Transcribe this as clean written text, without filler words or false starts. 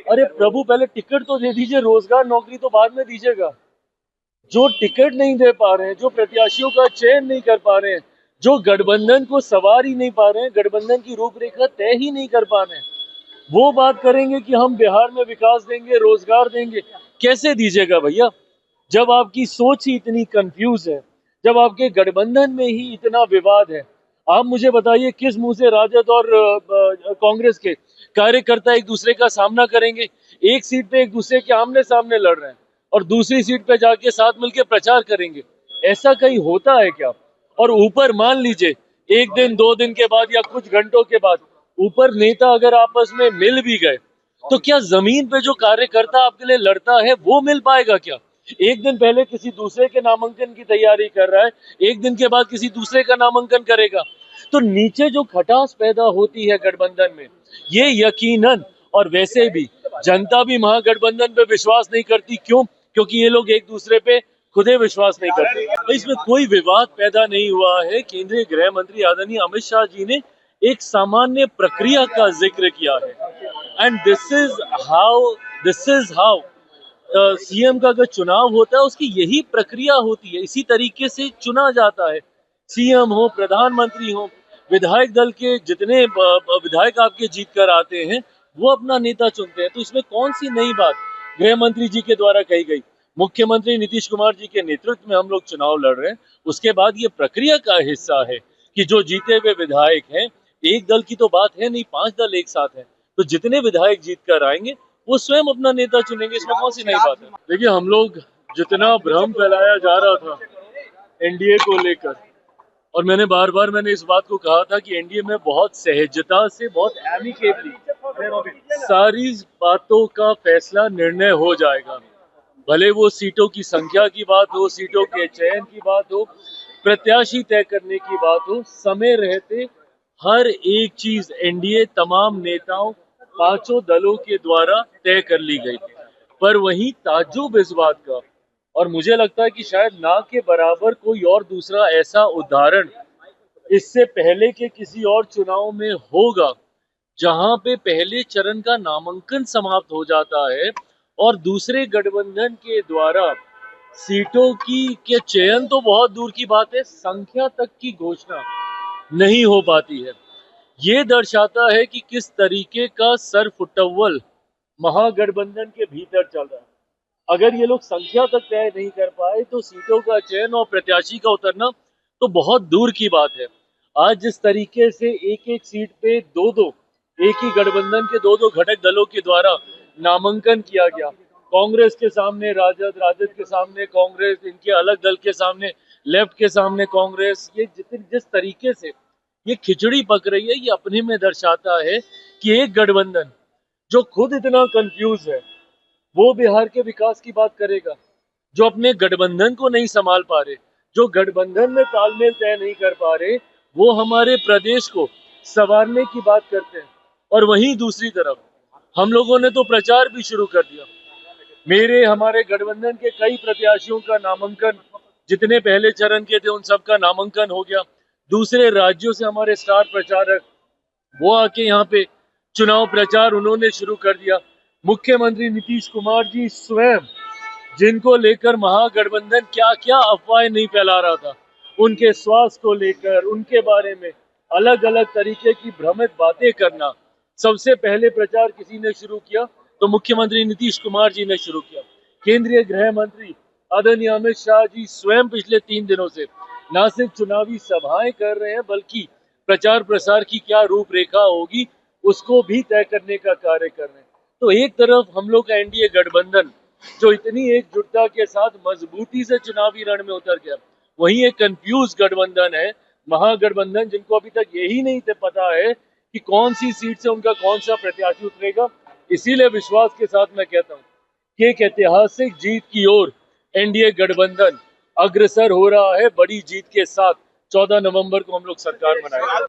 अरे प्रभु, पहले टिकट तो दे दीजिए, रोजगार नौकरी तो बाद में दीजिएगा। जो टिकट नहीं दे पा रहे हैं, जो प्रत्याशियों का चयन नहीं कर पा रहे हैं, जो गठबंधन को सवार ही नहीं पा रहे हैं, गठबंधन की रूपरेखा तय ही नहीं कर पा रहे हैं, वो बात करेंगे कि हम बिहार में विकास देंगे, रोजगार देंगे। कैसे दीजिएगा भैया, जब आपकी सोच ही इतनी कंफ्यूज है, जब आपके गठबंधन में ही इतना विवाद है। आप मुझे बताइए, किस मुंह से राजद और कांग्रेस के कार्यकर्ता एक दूसरे का सामना करेंगे? एक सीट पे एक दूसरे के आमने सामने लड़ रहे हैं और दूसरी सीट पे जाके साथ मिलकर प्रचार करेंगे। ऐसा कहीं होता है क्या? और ऊपर मान लीजिए एक दिन, 2 दिन के बाद या कुछ घंटों के बाद ऊपर नेता अगर आपस में मिल भी गए, तो क्या जमीन पे जो कार्यकर्ता आपके लिए लड़ता है वो मिल पाएगा क्या? एक दिन पहले किसी दूसरे के नामांकन की तैयारी कर रहा है, एक दिन के बाद किसी दूसरे का नामांकन करेगा। तो नीचे जो खटास पैदा होती है गठबंधन में, ये यकीनन, और वैसे भी जनता भी महागठबंधन पे विश्वास नहीं करती। क्यों? क्योंकि ये लोग एक दूसरे पे खुदे विश्वास नहीं करते। तो इसमें कोई विवाद पैदा नहीं हुआ है। केंद्रीय गृह मंत्री आदरणीय अमित शाह जी ने एक सामान्य प्रक्रिया का जिक्र किया है, and this is how CM का अगर चुनाव होता है, उसकी यही प्रक्रिया होती है, इसी तरीके से चुना जाता है। सीएम हो, प्रधानमंत्री हो, विधायक दल के जितने विधायक आपके जीत कर आते हैं, वो अपना नेता चुनते हैं। तो इसमें कौन सी नई बात गृह मंत्री जी के द्वारा कही गई? मुख्यमंत्री नीतीश कुमार जी के नेतृत्व में हम लोग चुनाव लड़ रहे हैं। उसके बाद ये प्रक्रिया का हिस्सा है कि जो जीते हुए विधायक हैं, एक दल की तो बात है नहीं, 5 दल एक साथ हैं, तो जितने विधायक जीत कर आएंगे वो स्वयं अपना नेता चुनेंगे। इसमें कौन सी नई बात है? देखिए, हम लोग जितना भ्रम फैलाया जा रहा था एनडीए को लेकर, और मैंने इस बात को कहा था कि एनडीए में बहुत सहजता से, बहुत एमिकेबली सारी बातों का फैसला, निर्णय हो जाएगा। भले वो सीटों की संख्या की बात हो, सीटों के चयन की बात हो, प्रत्याशी तय करने की बात हो, समय रहते हर एक चीज एनडीए तमाम नेताओं, 5 दलों के द्वारा तय कर ली गई थी। पर वहीं ताज्जुब इस बात का, और मुझे लगता है कि शायद ना के बराबर कोई और दूसरा ऐसा उदाहरण इससे पहले के किसी और चुनाव में होगा, जहां पे पहले चरण का नामांकन समाप्त हो जाता है और दूसरे गठबंधन के द्वारा सीटों की के चयन तो बहुत दूर की बात है, संख्या तक की घोषणा नहीं हो पाती है। ये दर्शाता है कि किस तरीके का सरफुटव्वल महागठबंधन के भीतर चल रहा है। अगर ये लोग संख्या तक तय नहीं कर पाए, तो सीटों का चयन और प्रत्याशी का उतरना तो बहुत दूर की बात है। आज जिस तरीके से एक एक सीट पे दो दो, एक ही गठबंधन के दो दो घटक दलों के द्वारा नामांकन किया गया, कांग्रेस के सामने राजद, राजद के सामने कांग्रेस, इनके अलग दल के सामने लेफ्ट के सामने कांग्रेस, ये जिस तरीके से ये खिचड़ी पक रही है, ये अपने में दर्शाता है कि एक गठबंधन जो खुद इतना कंफ्यूज है, वो बिहार के विकास की बात करेगा? जो अपने गठबंधन को नहीं संभाल पा रहे, जो गठबंधन में तालमेल तय नहीं कर पा रहे, वो हमारे प्रदेश को संवारने की बात करते हैं। और वहीं दूसरी तरफ हम लोगों ने तो प्रचार भी शुरू कर दिया। हमारे गठबंधन के कई प्रत्याशियों का नामांकन, जितने पहले चरण के थे उन सबका नामांकन हो गया। दूसरे राज्यों से हमारे स्टार प्रचारक वो आके यहाँ पे चुनाव प्रचार उन्होंने शुरू कर दिया। मुख्यमंत्री नीतीश कुमार जी स्वयं, जिनको लेकर महागठबंधन क्या क्या अफवाहें नहीं फैला रहा था, उनके स्वास्थ्य को लेकर, उनके बारे में अलग अलग तरीके की भ्रमित बातें करना, सबसे पहले प्रचार किसी ने शुरू किया तो मुख्यमंत्री नीतीश कुमार जी ने शुरू किया। केंद्रीय गृह मंत्री आदरणीय अमित शाह जी स्वयं पिछले 3 दिनों से न सिर्फ चुनावी सभाएं कर रहे हैं, बल्कि प्रचार प्रसार की क्या रूपरेखा होगी उसको भी तय करने का कार्य कर रहे हैं। तो एक तरफ हम लोग का एनडीए गठबंधन जो इतनी एकजुटता के साथ मजबूती से चुनावी रण में उतर गया, वहीं एक कंफ्यूज गठबंधन है, महागठबंधन, जिनको अभी तक यही नहीं पता है कि कौन सी सीट से उनका कौन सा प्रत्याशी उतरेगा। इसीलिए विश्वास के साथ मैं कहता हूं कि एक ऐतिहासिक जीत की ओर एनडीए गठबंधन अग्रसर हो रहा है, बड़ी जीत के साथ। 14 नवंबर को हम लोग सरकार बनाएंगे।